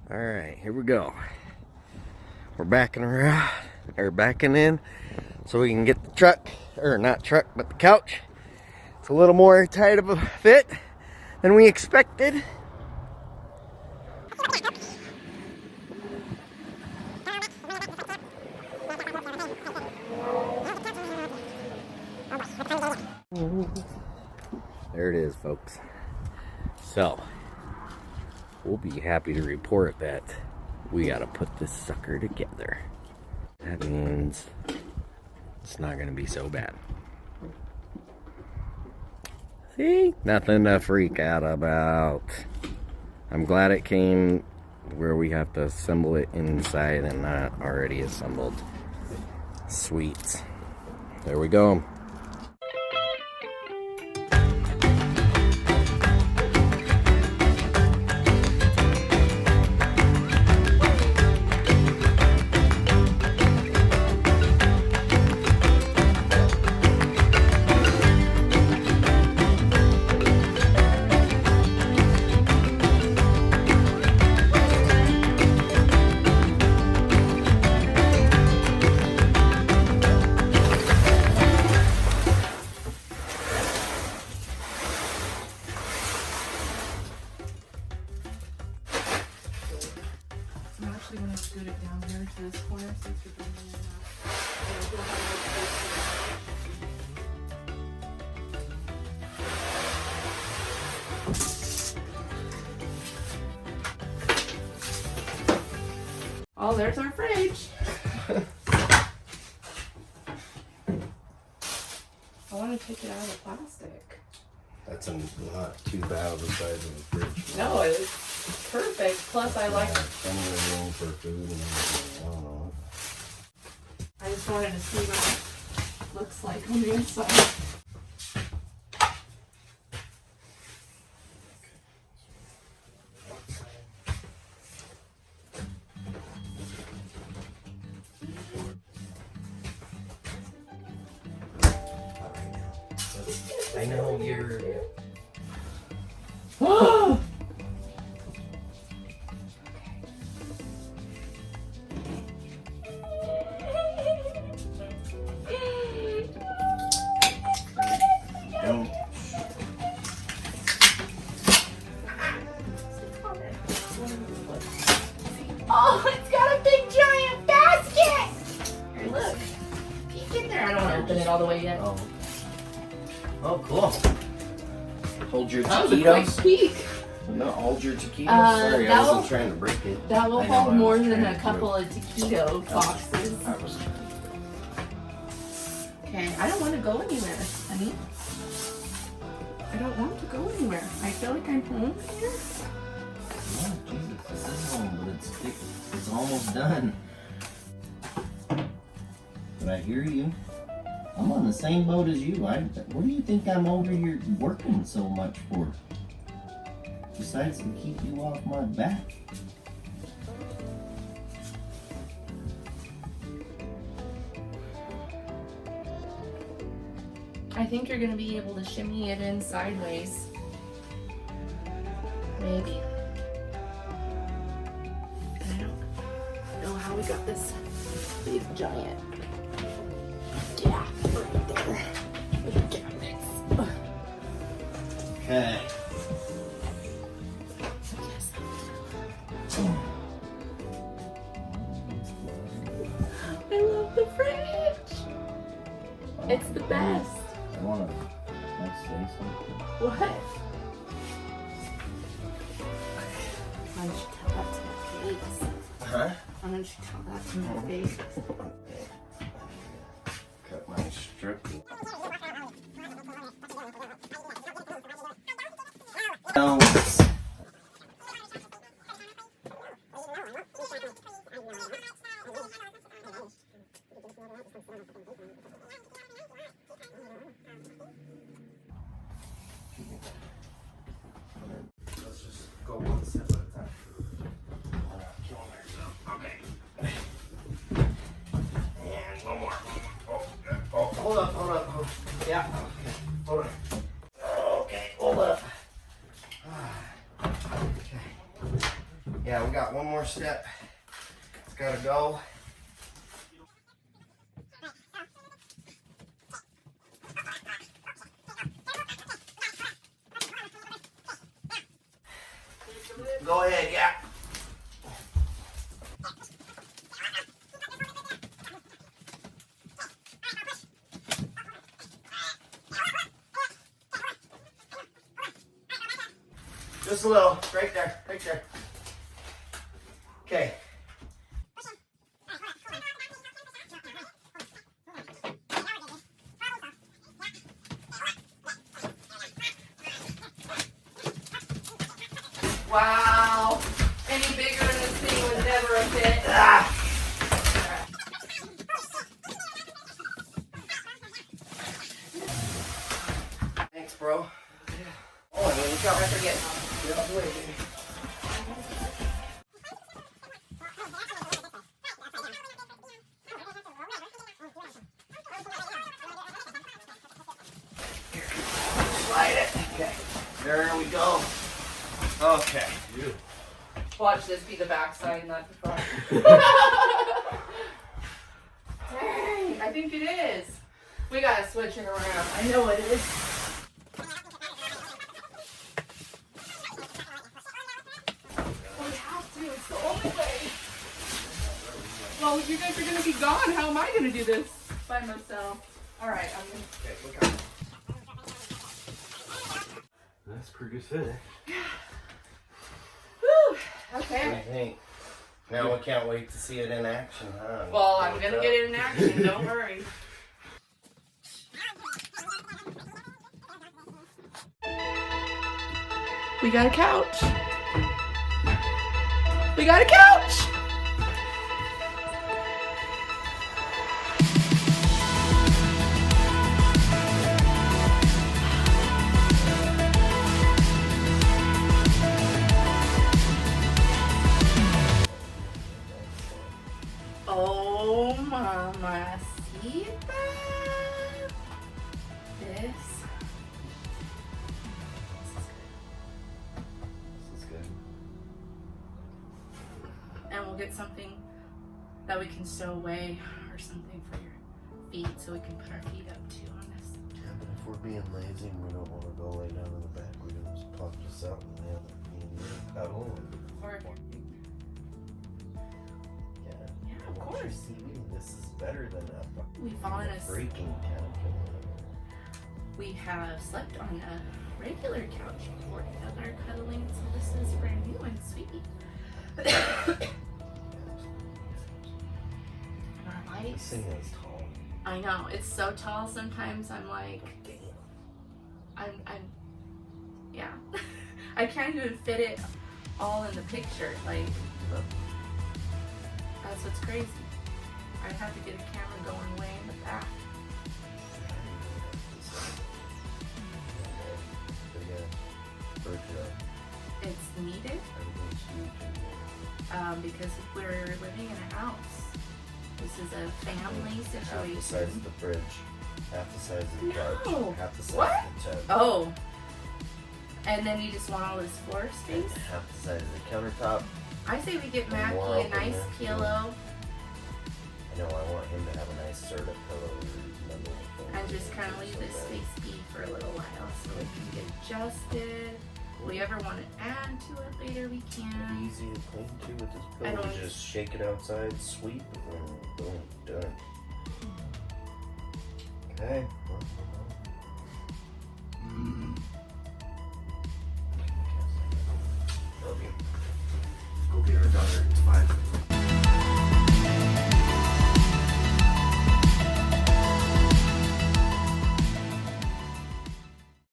Alright, here we go. We're backing around, or backing in, so we can get the truck, or not truck, but the couch. It's a little more tight of a fit than we expected. There it is, folks. So, we'll be happy to report that we gotta put this sucker together. That means it's not gonna be so bad. See? Nothing to freak out about. I'm glad it came where we have to assemble it inside and not already assembled. Sweet. There we go. I'm actually going to scoot it down here to this corner since you're bringing it up. Oh, there's our fridge. I want to take it out of the plastic. That's not too bad of the size of the fridge. No, it's perfect. Plus, I like plenty of room for food and everything. I don't know. I just wanted to see what it looks like on the inside. I know you're... Oh, it's got a big giant basket! Here, look. Peek in there. I don't want to open it all the way yet. Oh, cool. Hold your That was a quick taquitos. peek. No, hold your taquitos. Sorry, I wasn't trying to break it. That will I know hold I was more than trying a to couple of taquito boxes. I was... Okay, I don't want to go anywhere, honey. I don't want to go anywhere. I feel like I'm home here. Oh, Jesus, this is home, but it's almost done. But I hear you. I'm on the same boat as you. What do you think I'm over here working so much for? Besides to keep you off my back. I think you're going to be able to shimmy it in sideways. Maybe. I don't know how we got this big giant. Yeah, right there. Okay. I love the fridge. It's the best. I want to say something. What? Why don't you tell that to my face? Huh? Why don't you tell that to my face? Cut my strip. No. Let's just go one step at a time. Okay. And one more. Oh, hold up. Yeah. Okay. Hold on. Okay, hold up. Okay. Yeah, we got one more step. It's gotta go. Go ahead, yeah. Just a little, right there, right there. Okay. Wow. Any bigger than this thing would never have fit. Ah. Thanks, bro. Oh, I mean, look out right there getting on. Get out the way, baby. Slide it. Okay. There we go. Okay. Watch this be the backside, not the front. Dang, I think it is. We gotta switch it around. I know it is. We have to. It's the only way. Well, you guys are gonna be gone. How am I gonna do this by myself? All right, I'm gonna. Okay, look out. That's pretty fit. Whew. What do Okay. you think? Now we can't wait to see it in action, huh? Well, I'm gonna get it in action. Don't worry. We got a couch. We got a couch. Oh, mamacita. This. This is good. And we'll get something that we can stow away or something for your feet so we can put our feet up too on this. Yeah, but if we're being lazy and we don't want to go lay down in the back, we can just plop this out and the other cuddle. Or if you're Yeah, of course. This is better than a We've fallen asleep. freaking caterpillar. We have slept on a regular couch before and are cuddling, so this is brand new and sweet. And our This lights. thing is tall. I know, it's so tall sometimes I'm like, I'm yeah. I can't even fit it all in the picture. Like, No. that's what's crazy. I'd have to get a camera going way in the back. It's needed because we're living in a house. This is a family Half the size situation. of the fridge, half the size of the couch, No. half the size What? of the tub, Oh. And then you just want all this floor and space? half the size of the countertop. I say we get And more Mackie a up in nice there. pillow I know I want him to have a nice Serta pillow. and just kind of leave this space be for a little while so it can get adjusted. If we ever want to add to it later, we can. Easy to clean too with this I pillow. don't- You just shake it outside, sweep, and boom, done. Okay.